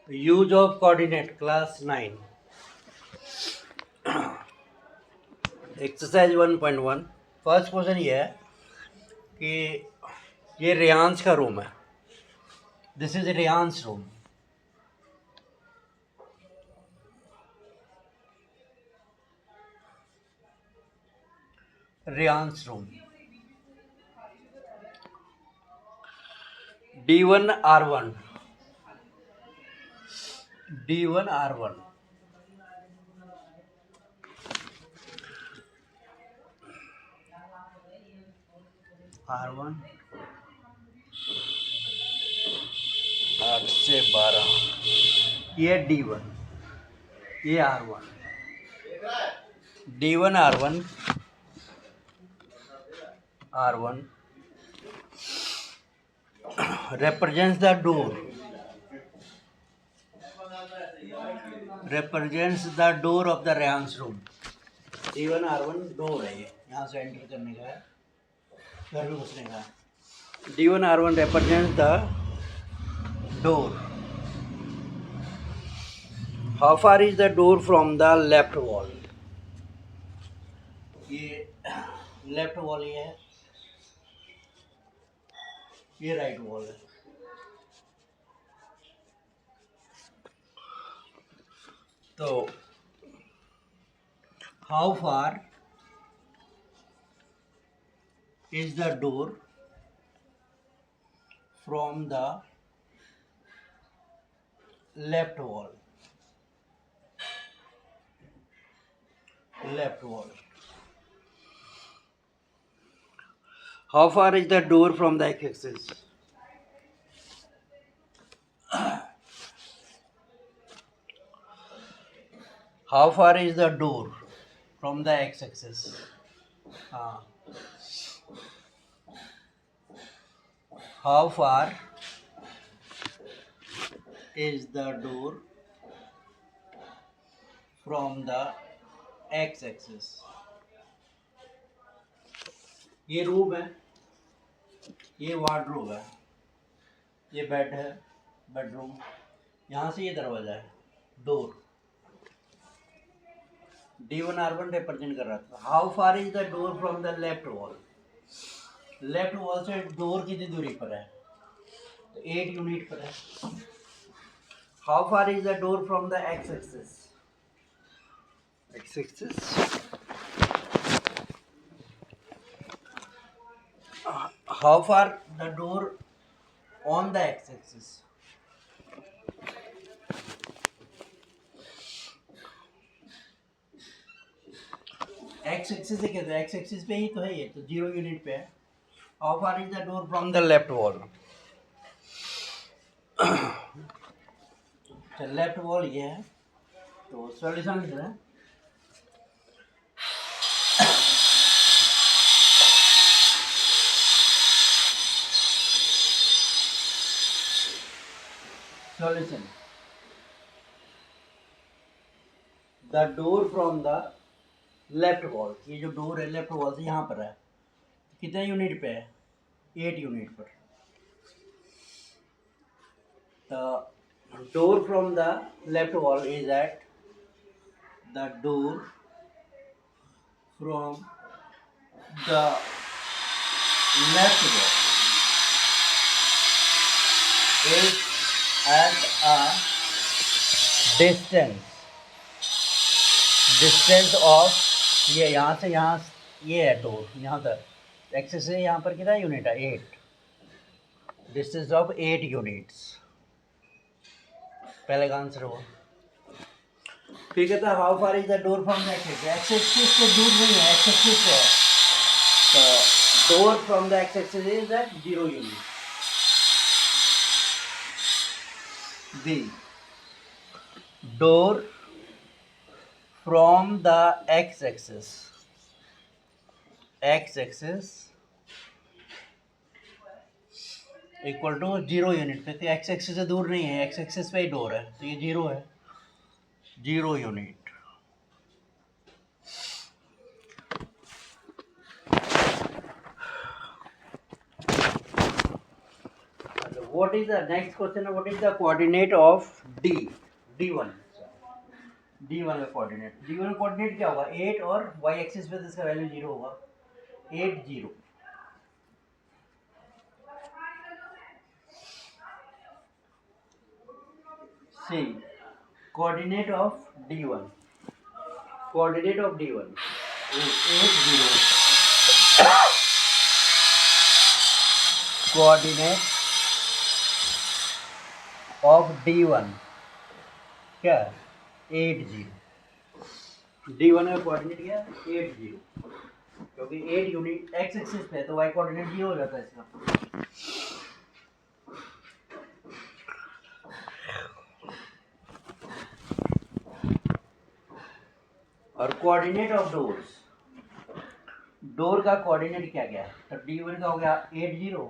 Use of coordinate class 9 exercise 1.1 first question ये है कि ये रियांश का रूम है। This is Riyansh room. Riyansh room D1R1 D1R1 R1 8 से 12 ये D1 ये R1 D1R1 R1 represents the door of the Rayhan's room। D1R1 door है, ये यहाँ से एंटर करने का है, घर में घुसने का है। D1R1 represents the door। How far is the door from the left wall? ये लेफ्ट वॉल ये है, ये राइट वॉल है। तो how far is the door from the left wall? Left wall. How far is the door from the x-axis? How far is the door from the x-axis? How far is the door from the x-axis? ये room है, ये wardrobe है, ये bed है, bedroom. यहाँ से ये दरवाजा है, डोर। D1R1 रिप्रेजेंट कर रहा था। How far is the door from the left wall? Left wall से डोर कितनी दूरी पर है? तो 8 यूनिट पर है। How far is the door from the x axis? X axis how far the door on the x-axis? x-axis से कहते हैं, x-axis पे ही तो है, ये तो 0 यूनिट पे है। how far is the door from the left wall? Left wall ये है, तो सॉल्यूशन लिख रहे हैं। Solution. The door from the left wall, ये जो डोर है लेफ्ट वॉल से यहाँ पर है, कितने यूनिट पे है? 8 यूनिट पर। The door from the left wall is at the door from the left wall is at a distance of, ये यहाँ से यहाँ, ये है डोर यहाँ तक, एक्सेस से यहाँ पर कितना यूनिट है? 8। Distance of 8 units. पहले का आंसर हुआ। फिर कहता है how far is the door from the axis? Axis से दूर नहीं है, एक्सेस से है, तो door from the axis is at 0 unit. B. Door from the x-axis equal to 0 unit पे। तो एक्स एक्सिस से दूर नहीं है, एक्स एक्सिस पे ही डोर है, तो ये 0 है, 0 unit. Hello what is the next question? What is the coordinate of D1? D1 का कोऑर्डिनेट, D1 का कोऑर्डिनेट क्या होगा? 8 और y एक्सिस पे इसका वैल्यू 0 होगा, 8 0. See, coordinate of D1 is 8 0. Coordinate of D1 क्या है? 8 0. D1 का कोऑर्डिनेट क्या है? 8 0, क्योंकि 8 यूनिट एक्स एक्सिस पे है तो y कोऑर्डिनेट 0 हो जाता है इसका. और कोऑर्डिनेट ऑफ डोर्स, डोर का कोऑर्डिनेट क्या क्या है? तो D1 का हो गया 8 0,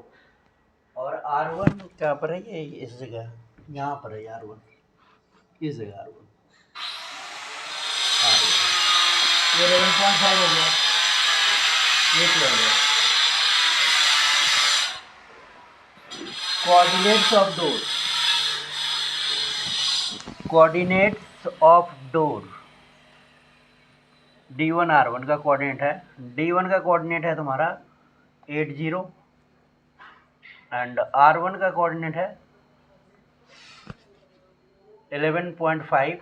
और R1 कहाँ पर है? ये इस जगह, यहाँ पर है R1, इस जगह R1. ये 11.5 हो गया, ये क्या हो गया? Coordinates of door, coordinates of door D1 R1 का कोऑर्डिनेट है. D1 का कोऑर्डिनेट है तुम्हारा 8 0, एंड R1 का कोऑर्डिनेट है 11.5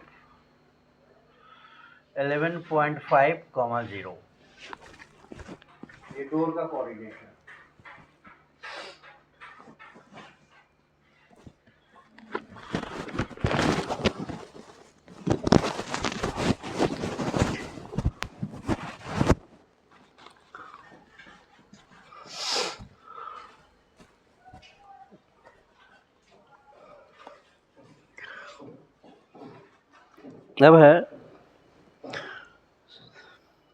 0. ये डोर का कोऑर्डिनेट है. अब है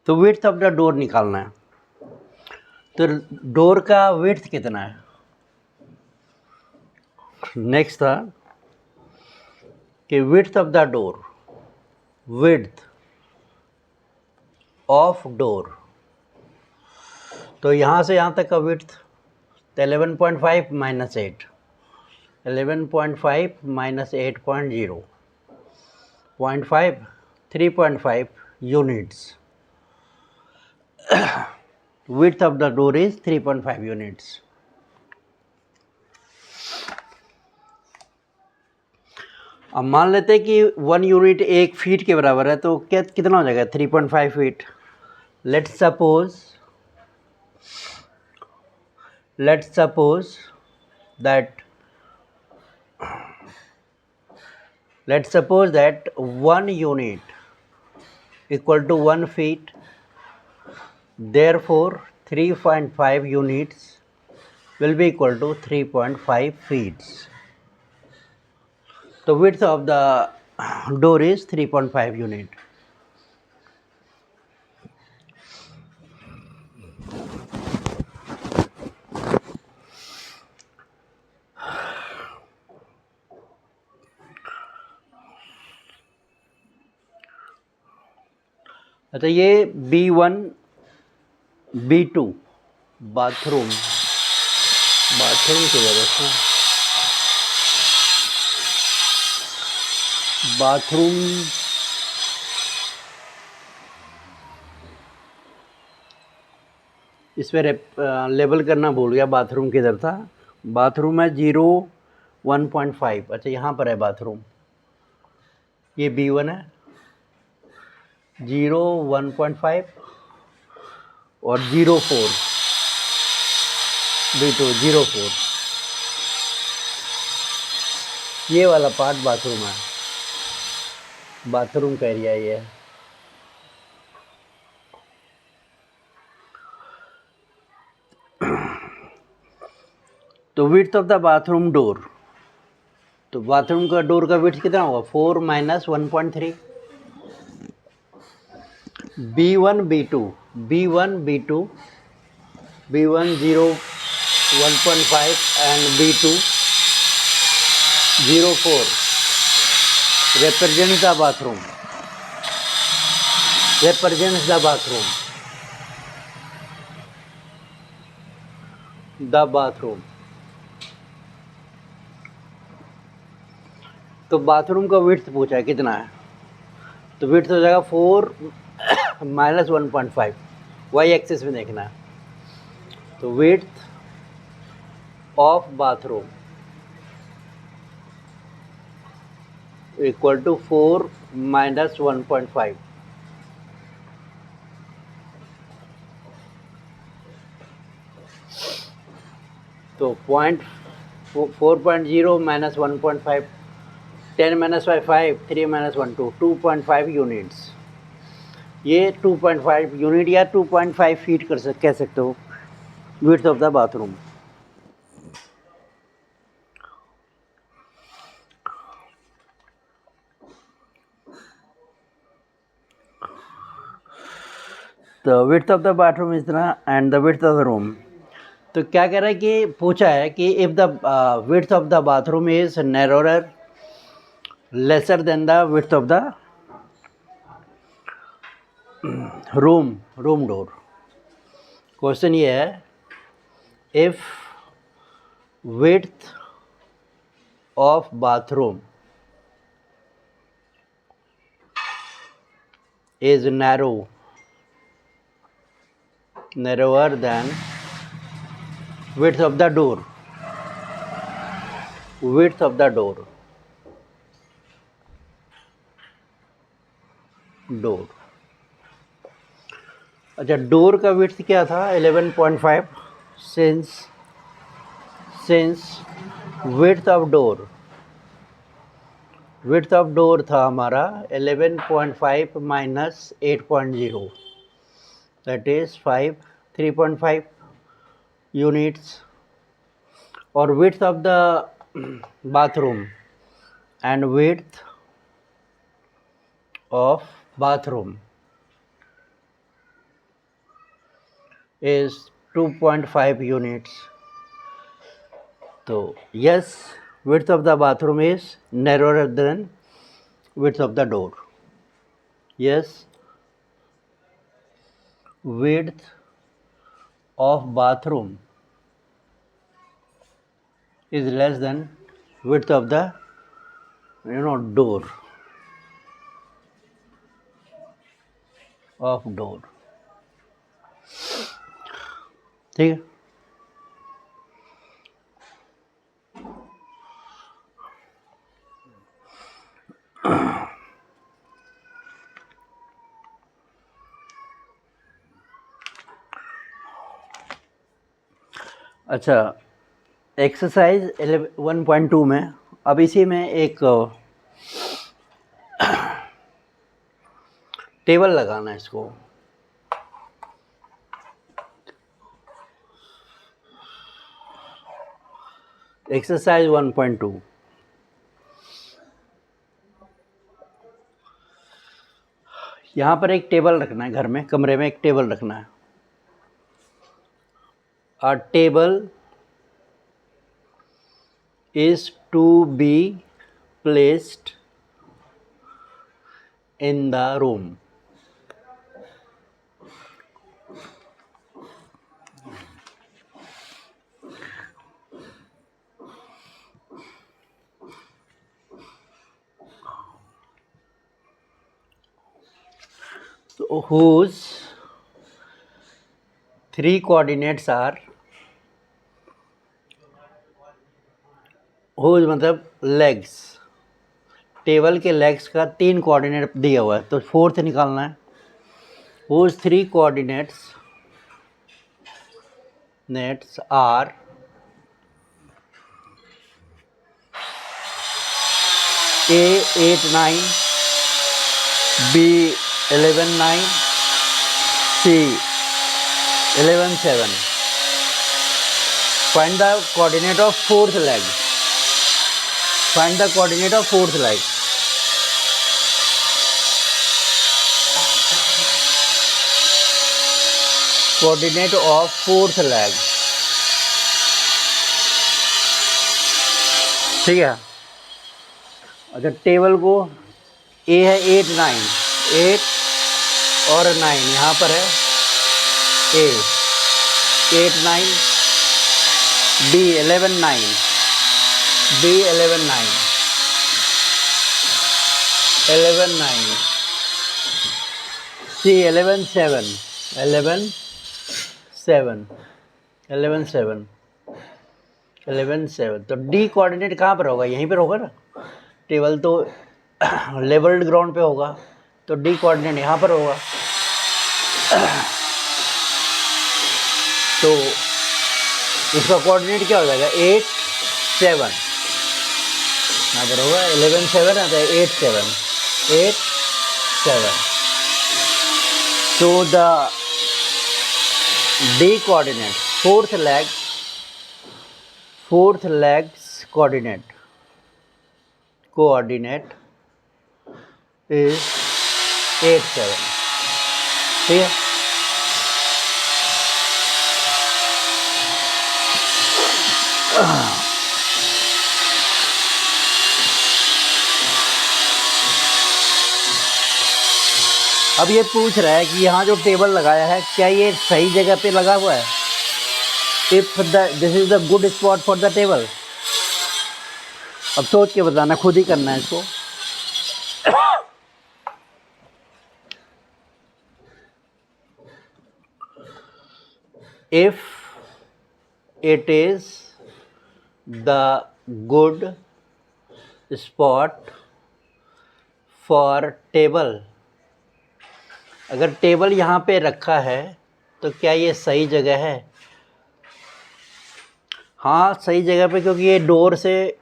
तो विड्थ ऑफ द डोर निकालना है. तो डोर का विड्थ कितना है? नेक्स्ट था कि width of the door, width of door, तो यहाँ से यहाँ तक का width 11.5 minus 8, 11.5 minus 8.0, 0.5, 3.5 units. Width of the door is 3.5 units. अब मान लेते हैं कि 1 यूनिट 1 फीट के बराबर है, तो क्या कितना हो जाएगा? 3.5 feet. Let's suppose that 1 unit equal to 1 feet. Therefore 3.5 units will be equal to 3.5 feet. The width of the door is 3.5 unit. अच्छा, ये B1 B2 बाथरूम की वजह से बाथरूम इस पर लेबल करना भूल गया. बाथरूम किधर था? बाथरूम है 1.5. अच्छा, यहाँ पर है बाथरूम. ये B1 है 1.5 और 0.4 B2 0.4. ये वाला पार्ट बाथरूम है, बाथरूम का एरिया ये है. तो width of the bathroom door, तो बाथरूम का डोर का विड्थ कितना होगा? 4 minus 1.3. B1 B2 B1 0 1.5 and B2 0.4 represents the bathroom. The bathroom. तो बाथरूम का विड्थ पूछा है कितना है, तो विड्थ हो जाएगा 4 माइनस 1.5, वाई एक्सिस में देखना है। तो width of bathroom equal to 4 minus 1.5। तो 4.0 माइनस 1.5, 10 माइनस 5, 3 माइनस 1 2, 2.5 यूनिट्स। ये 2.5 यूनिट या 2.5 फीट कह सकते हो विड्थ ऑफ द बाथरूम। तो width of the bathroom is इतना and the width of the room. तो क्या कह रहा है कि पूछा है कि if the width of the bathroom is narrower lesser than the width of the room door. Question ये है if width of bathroom is narrower than width of the door, door. अच्छा, डोर का विड्थ क्या था 11.5, since width of door था हमारा 11.5 minus 8.0, that is 3.5 units. और width of the bathroom and width of bathroom is 2.5 units. So yes, width of the bathroom is narrower than width of the door. Yes, width of bathroom is less than width of the door of door. ठीक है। अच्छा, exercise 1.2 में अब इसी में एक table लगाना है इसको। एक्सरसाइज 1.2, यहाँ पर एक टेबल रखना है, घर में कमरे में एक टेबल रखना है। A table is to be placed in the room. So, whose 3 coordinates are, whose मतलब legs, टेबल के लेग्स का 3 कोऑर्डिनेट दिया हुआ है, तो 4th निकालना है। whose 3 coordinates are A 8 9, B 11 9, C 11 7. Find the coordinate of 4th leg. Find the coordinate of 4th leg. Coordinate of 4th leg. ठीक है। अच्छा, टेबल को ए है 8 9, 8 और 9 यहाँ पर है ए 8 9, B 11 9, B 11 9। 11 9, see 11 7, 11 7, 11 7, 11 7। तो डी कोऑर्डिनेट कहाँ पर होगा? यहीं पर होगा ना, टेबल तो लेवल्ड ग्राउंड पे होगा, तो डी कोऑर्डिनेट यहाँ पर होगा। तो इसका कोऑर्डिनेट क्या हो जाएगा? 8 7, यहाँ पर होगा 11 7 आता है, 8 7, 8 7। So the D coordinate, fourth leg's coordinate is 8 7, ठीक है। अब ये पूछ रहा है कि यहाँ जो टेबल लगाया है क्या ये सही जगह पे लगा हुआ है? If this is the good spot for the table. अब सोच के बताना, खुद ही करना है इसको। If it is the good spot for table, अगर टेबल यहाँ पे रखा है तो क्या ये सही जगह है? हाँ सही जगह पे, क्योंकि ये डोर से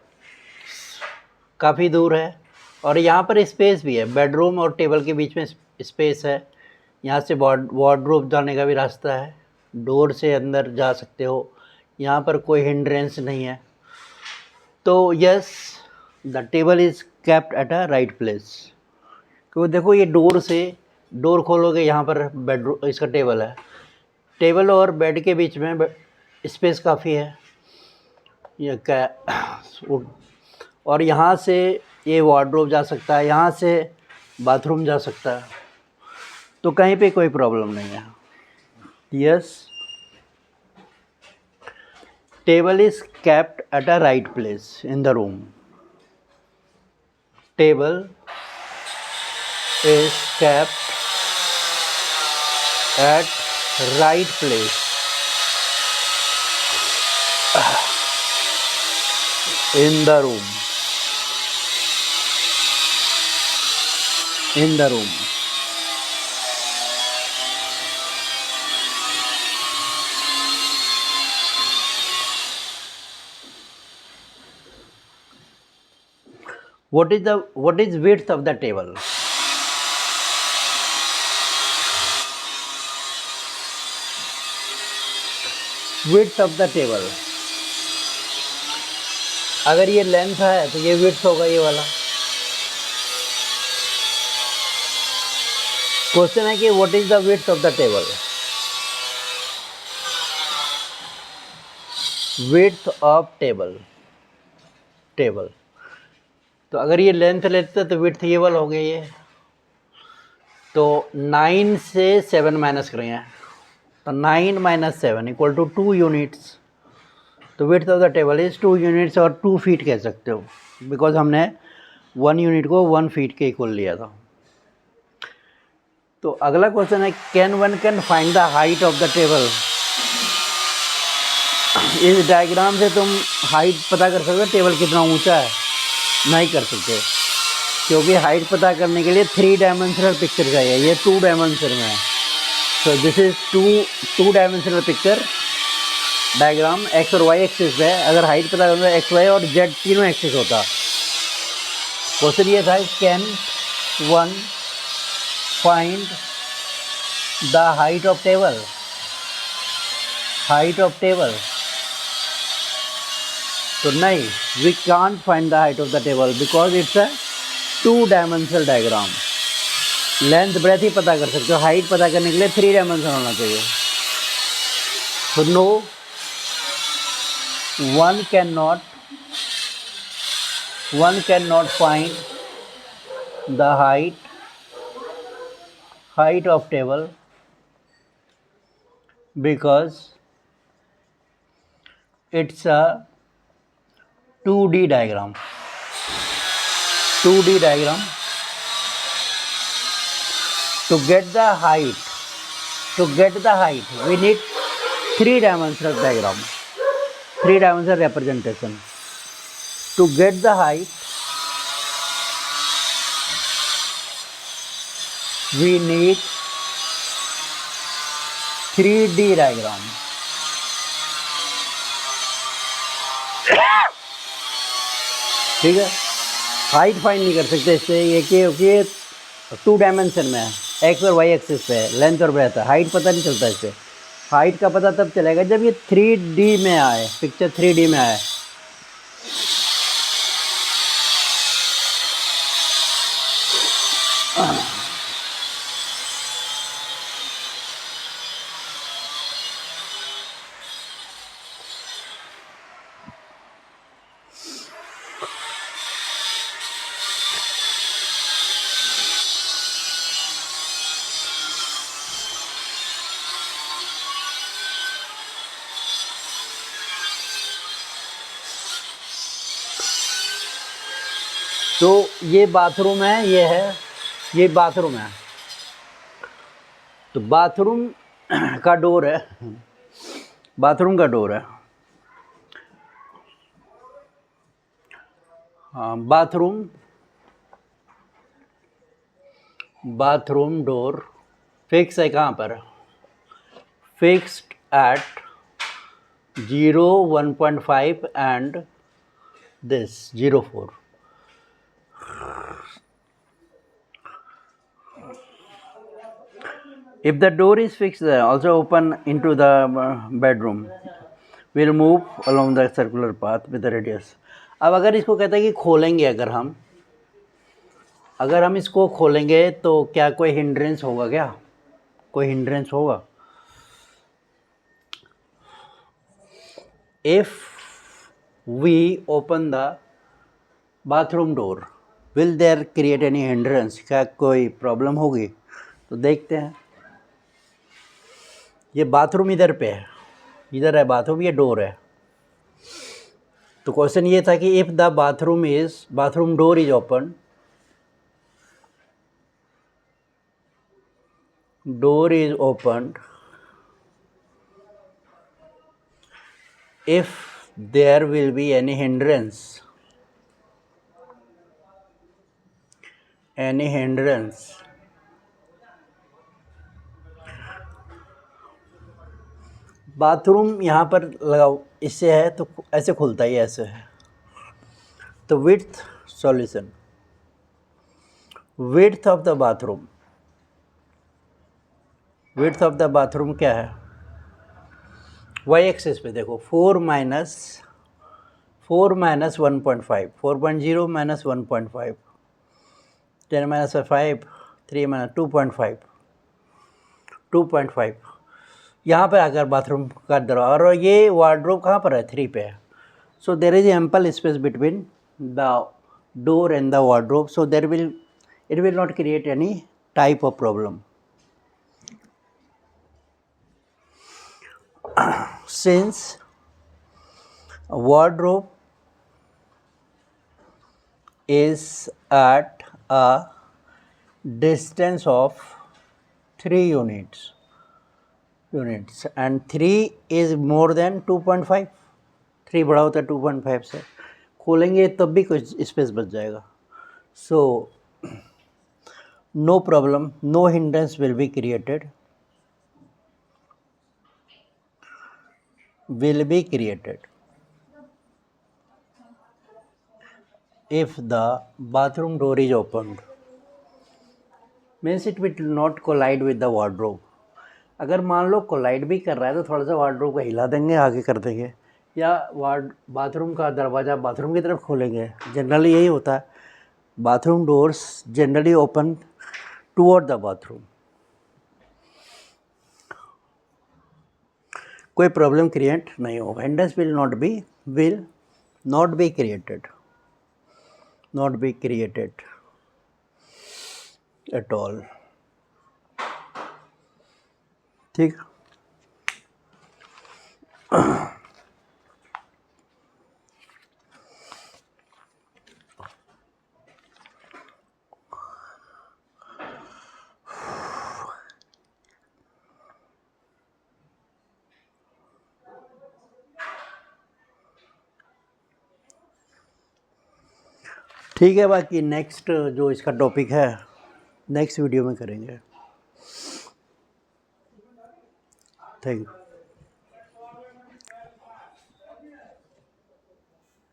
काफ़ी दूर है और यहाँ पर स्पेस भी है, बेडरूम और टेबल के बीच में स्पेस है। यहाँ से वार्डरोब जाने का भी रास्ता है, डोर से अंदर जा सकते हो, यहाँ पर कोई हिंड्रेंस नहीं है। तो yes, the table is kept at a right place. क्योंकि देखो ये डोर खोलोगे, यहाँ पर बेडरूम, इसका टेबल है, टेबल और बेड के बीच में स्पेस काफ़ी है। ये क्या, और यहाँ से ये वार्डरोब जा सकता है, यहाँ से बाथरूम जा सकता है, तो कहीं पे कोई प्रॉब्लम नहीं है। Yes, table is kept at a right place in the room. Table is kept at right place in the room. What is width of the table? Width of the table, अगर ये length है तो ये width होगा, ये वाला। Question है कि what is the width of the table? Width of table, तो अगर ये लेंथ लेते तो विड्थ ये वाला हो गया ये। तो 9 से 7 माइनस करेंगे, तो 9 - 7 = 2 यूनिट्स। तो width of the table is 2 units, और 2 फीट कह सकते हो, बिकॉज हमने 1 यूनिट को 1 फीट के इक्वल लिया था। तो अगला क्वेश्चन है, one can find the height of the table. इस डायग्राम से तुम हाइट पता कर सकते हो टेबल कितना ऊंचा है? नहीं कर सकते, क्योंकि हाइट पता करने के लिए 3 डायमेंशनल पिक्चर चाहिए, ये 2 डायमेंशन में है। So this is two dimensional picture diagram, X और वाई एक्सिस है। अगर हाइट पता करना एक्स वाई और जेड तीनों एक्सिस होता। क्वेश्चन ये था, can one find the height of table? तो नहीं, we can't find the height of the table because it's a 2 dimensional diagram. Length breadth ही पता कर सकते हो, हाइट पता करने के लिए 3 डायमेंशन होना चाहिए। तो no, one cannot find the height of table because it's a 2D diagram. To get the height, we need three-dimensional diagram, three-dimensional representation. To get the height, we need 3D diagram. ठीक है, height find नहीं कर सकते इससे, ये क्योंकि 2 dimension में है, एक्स और वाई एक्सिस पे है, लेंथ और ब्रेथ है, हाइट पता नहीं चलता इससे। हाइट का पता तब चलेगा जब ये 3D में आए, पिक्चर 3D में आए। तो ये बाथरूम है, ये है, ये बाथरूम है। तो बाथरूम का डोर है, बाथरूम का डोर है, हाँ, बाथरूम डोर फिक्स है कहाँ पर, fixed at 0, 1.5 and this 0.4. If the door is fixed, also open into the bedroom, we'll move along the circular path with the radius. अब अगर इसको कहते हैं कि खोलेंगे, अगर हम इसको खोलेंगे तो क्या कोई हिंड्रेंस होगा, क्या कोई हिंड्रेंस होगा? If we open the bathroom door, will there create any hindrance? क्या कोई प्रॉब्लम होगी? तो देखते हैं। ये बाथरूम इधर पे है, इधर है बाथरूम, ये डोर है। तो क्वेश्चन ये था कि if the bathroom door is open, if there will be any hindrance, bathroom यहाँ पर लगाओ, इससे है तो ऐसे खुलता ही, ऐसे है। तो width solution, width of the bathroom क्या है? वाई एक्सिस पे देखो, 4 माइनस 1.5, 4.0 माइनस 1.5, 10 माइनस 5, 3 माइनस 2.5, यहाँ पर आकर बाथरूम का दरवाजा, और ये वार्डरोब कहाँ पर है? 3 पे है। So there is ample space between the door and the wardrobe, so it will not create any type of problem. Since a wardrobe is at a distance of 3 units and 3 is more than 2.5, 3 बड़ा होता है 2.5 से, खोलेंगे तब भी कुछ space बच जाएगा। सो no problem, no hindrance will be created, if the bathroom door is opened, means it will not collide with the wardrobe. अगर मान लो कोलाइड भी कर रहा है तो थोड़ा सा वार्डरोब को हिला देंगे, आगे कर देंगे, या बाथरूम का दरवाज़ा बाथरूम की तरफ खोलेंगे। जनरली यही होता है, bathroom doors generally open toward the bathroom. कोई प्रॉब्लम क्रिएट नहीं होगा, hindrance will not be created at all. ठीक, ठीक है, बाकी नेक्स्ट जो इसका टॉपिक है नेक्स्ट वीडियो में करेंगे। Thank you.